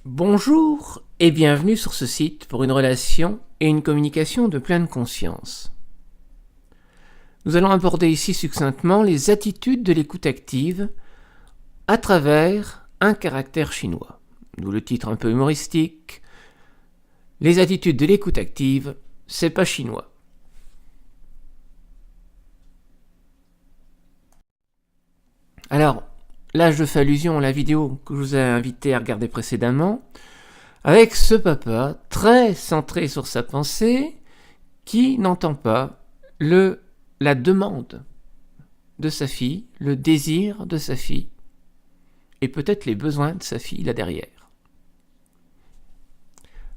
Bonjour et bienvenue sur ce site pour une relation et une communication de pleine conscience. Nous allons aborder ici succinctement les attitudes de l'écoute active à travers un caractère chinois. D'où le titre un peu humoristique. Les attitudes de l'écoute active, c'est pas chinois. Alors, là je fais allusion à la vidéo que je vous ai invité à regarder précédemment, avec ce papa très centré sur sa pensée, qui n'entend pas la demande de sa fille, le désir de sa fille, et peut-être les besoins de sa fille là derrière.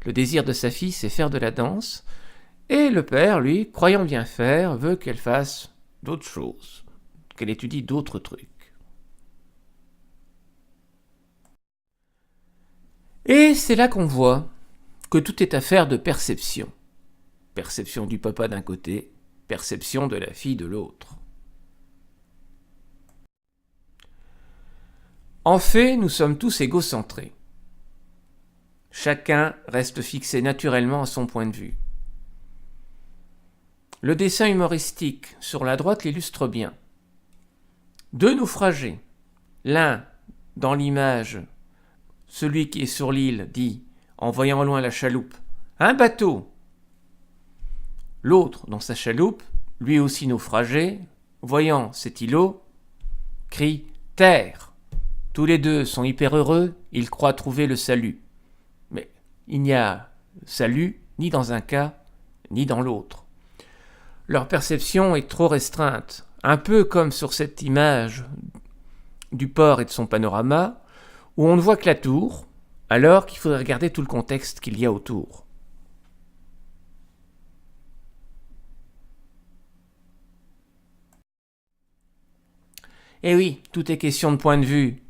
Le désir de sa fille, c'est faire de la danse, et le père, lui, croyant bien faire, veut qu'elle fasse d'autres choses, qu'elle étudie d'autres trucs. Et c'est là qu'on voit que tout est affaire de perception. Perception du papa d'un côté, perception de la fille de l'autre. En fait, nous sommes tous égocentrés. Chacun reste fixé naturellement à son point de vue. Le dessin humoristique sur la droite l'illustre bien. Deux naufragés. L'un, dans l'image, celui qui est sur l'île, dit, en voyant au loin la chaloupe, « Un bateau !» L'autre, dans sa chaloupe, lui aussi naufragé, voyant cet îlot, crie « Terre !» Tous les deux sont hyper heureux, ils croient trouver le salut. Mais il n'y a salut ni dans un cas, ni dans l'autre. Leur perception est trop restreinte, un peu comme sur cette image du port et de son panorama, où on ne voit que la tour, alors qu'il faudrait regarder tout le contexte qu'il y a autour. Et oui, tout est question de point de vue.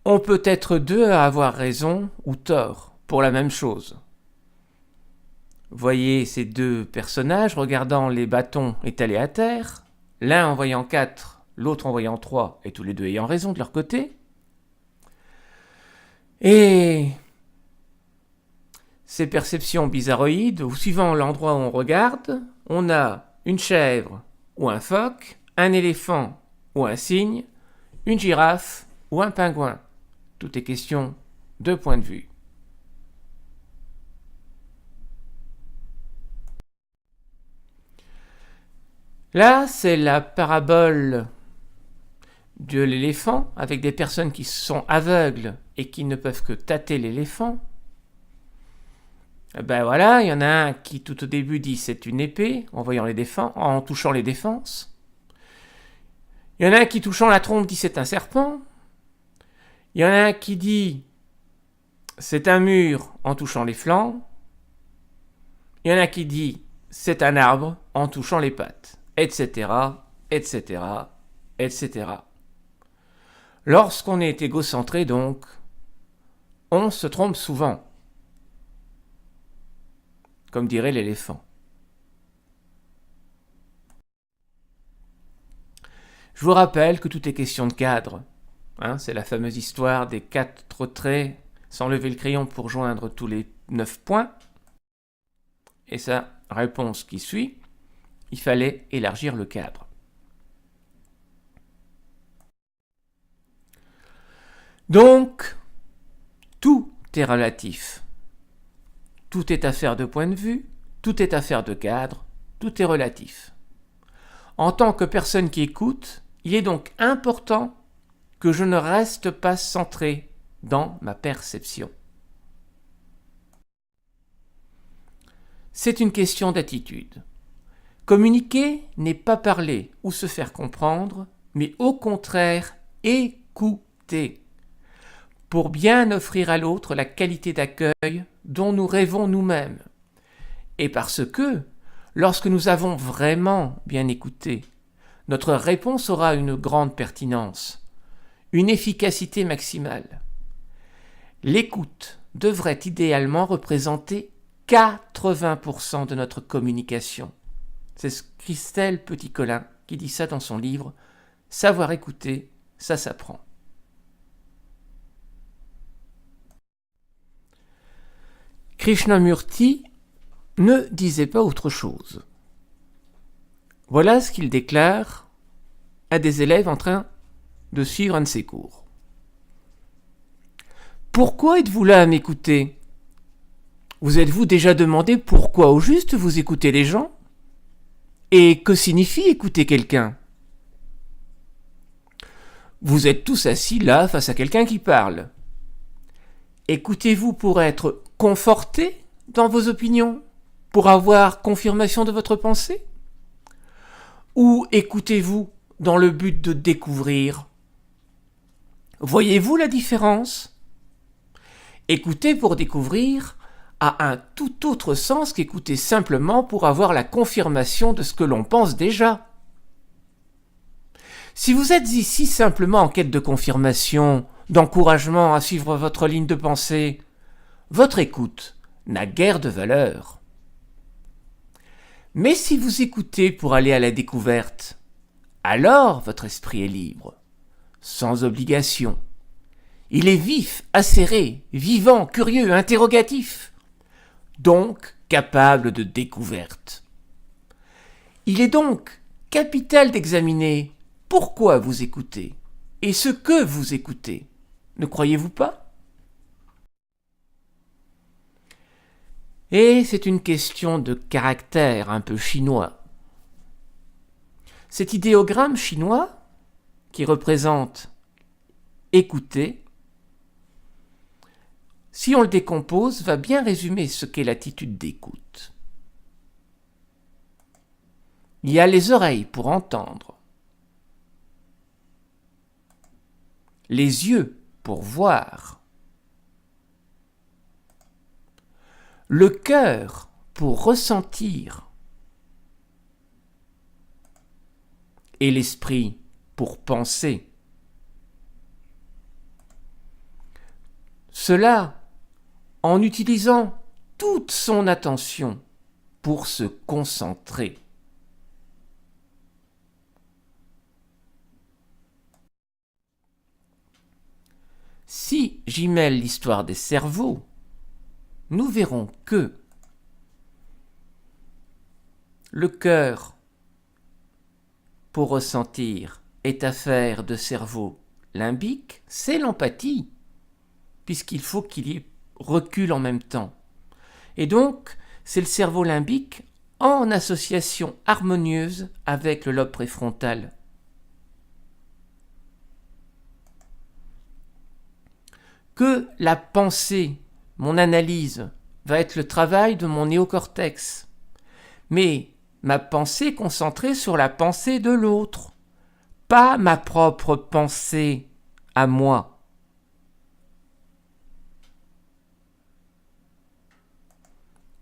On peut être deux à avoir raison ou tort pour la même chose. Voyez ces deux personnages regardant les bâtons étalés à terre, l'un en voyant 4, l'autre en voyant 3, et tous les deux ayant raison de leur côté. Et ces perceptions bizarroïdes, où suivant l'endroit où on regarde, on a une chèvre ou un phoque, un éléphant ou un cygne, une girafe ou un pingouin. Tout est question de point de vue. Là, c'est la parabole de l'éléphant, avec des personnes qui sont aveugles et qui ne peuvent que tâter l'éléphant. Ben voilà, il y en a un qui tout au début dit c'est une épée, en touchant les défenses. Il y en a un qui touchant la trompe dit c'est un serpent. Il y en a un qui dit c'est un mur en touchant les flancs. Il y en a qui dit c'est un arbre en touchant les pattes, etc., etc., etc. Lorsqu'on est égocentré, donc, on se trompe souvent, comme dirait l'éléphant. Je vous rappelle que tout est question de cadre. C'est la fameuse histoire des 4 traits sans lever le crayon pour joindre tous les 9 points. Et sa réponse qui suit, il fallait élargir le cadre. Donc, tout est relatif. Tout est affaire de point de vue, tout est affaire de cadre, tout est relatif. En tant que personne qui écoute, il est donc important que je ne reste pas centré dans ma perception. C'est une question d'attitude. Communiquer n'est pas parler ou se faire comprendre, mais au contraire écouter, pour bien offrir à l'autre la qualité d'accueil dont nous rêvons nous-mêmes. Et parce que, lorsque nous avons vraiment bien écouté, notre réponse aura une grande pertinence, une efficacité maximale. L'écoute devrait idéalement représenter 80% de notre communication. C'est Christelle Petit-Colin qui dit ça dans son livre « Savoir écouter, ça s'apprend ». Krishnamurti ne disait pas autre chose. Voilà ce qu'il déclare à des élèves en train de suivre un de ses cours. Pourquoi êtes-vous là à m'écouter ? Vous êtes-vous déjà demandé pourquoi au juste vous écoutez les gens ? Et que signifie écouter quelqu'un ? Vous êtes tous assis là face à quelqu'un qui parle. Écoutez-vous pour être conforté dans vos opinions ? Pour avoir confirmation de votre pensée ? Ou écoutez-vous dans le but de découvrir ? Voyez-vous la différence ? Écouter pour découvrir a un tout autre sens qu'écouter simplement pour avoir la confirmation de ce que l'on pense déjà. Si vous êtes ici simplement en quête de confirmation, d'encouragement à suivre votre ligne de pensée, votre écoute n'a guère de valeur. Mais si vous écoutez pour aller à la découverte, alors votre esprit est libre, sans obligation. Il est vif, acéré, vivant, curieux, interrogatif, donc capable de découverte. Il est donc capital d'examiner pourquoi vous écoutez et ce que vous écoutez. Ne croyez-vous pas ? Et c'est une question de caractère un peu chinois. Cet idéogramme chinois, qui représente écouter, si on le décompose, va bien résumer ce qu'est l'attitude d'écoute. Il y a les oreilles pour entendre, les yeux pour voir, le cœur pour ressentir et l'esprit pour penser. Cela en utilisant toute son attention pour se concentrer. Si j'y mêle l'histoire des cerveaux, nous verrons que le cœur, pour ressentir, est affaire de cerveau limbique, c'est l'empathie, puisqu'il faut qu'il y recule en même temps. Et donc, c'est le cerveau limbique en association harmonieuse avec le lobe préfrontal. Que la pensée, mon analyse, va être le travail de mon néocortex, mais ma pensée concentrée sur la pensée de l'autre, pas ma propre pensée à moi.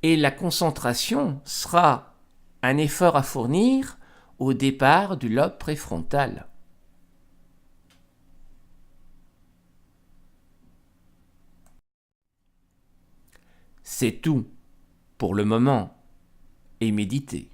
Et la concentration sera un effort à fournir au départ du lobe préfrontal. C'est tout pour le moment, et méditez.